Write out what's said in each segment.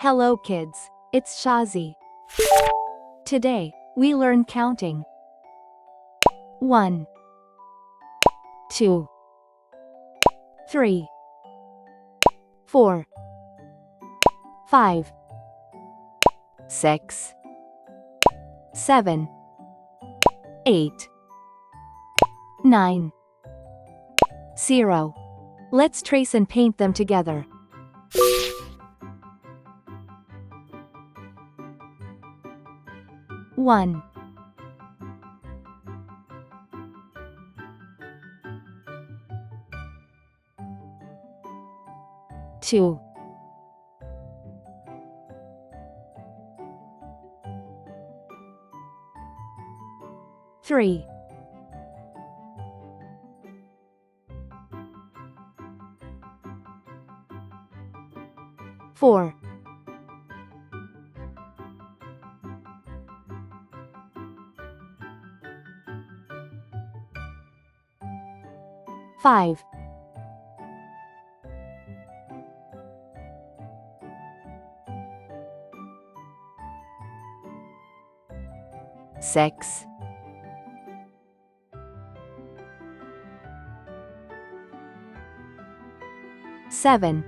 Hello kids, it's Shazi. Today, we learn counting. 1, 2, 3, 4, 5, 6, 7, 8, 9, 0. Let's trace and paint them together. 1, 2, 3, 4, 5, 6, 7,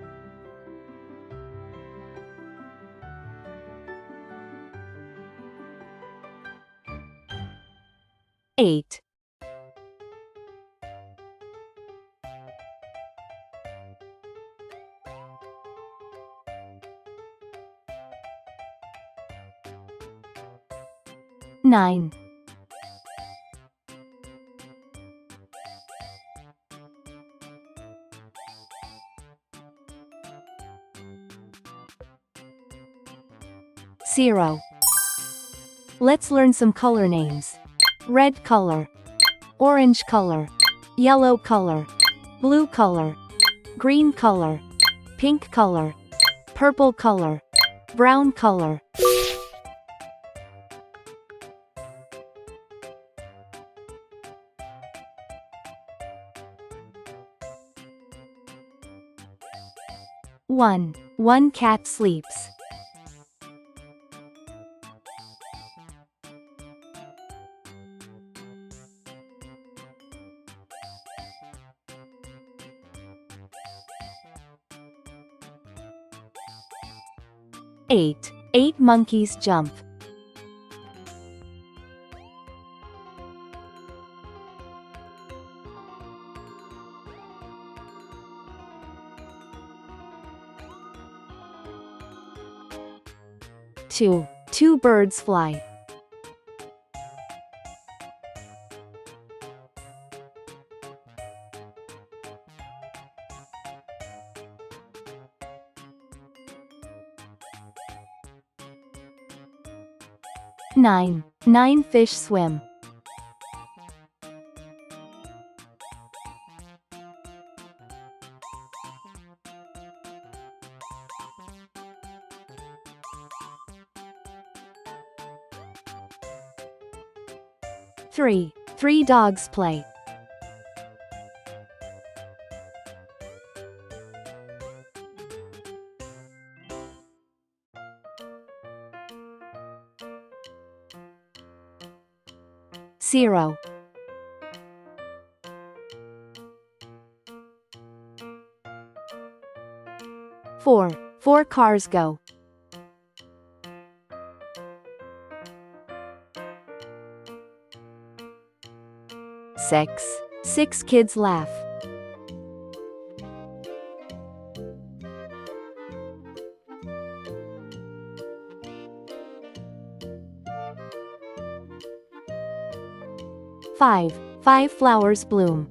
8, 9, 0. Let's learn some color names. Red color, orange color, yellow color, blue color, green color, pink color, purple color, brown color. One cat sleeps. 8 monkeys jump. 2 birds fly. 9 fish swim. 3 dogs play. 0. 4 cars go. 6 kids laugh. 5 flowers bloom.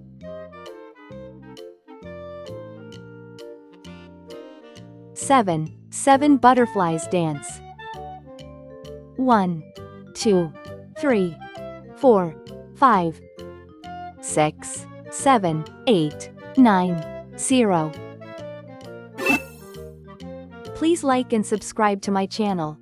7 butterflies dance. 1, 2, 3, 4, 5, 6, 7, 8, 9, 0. Please like and subscribe to my channel.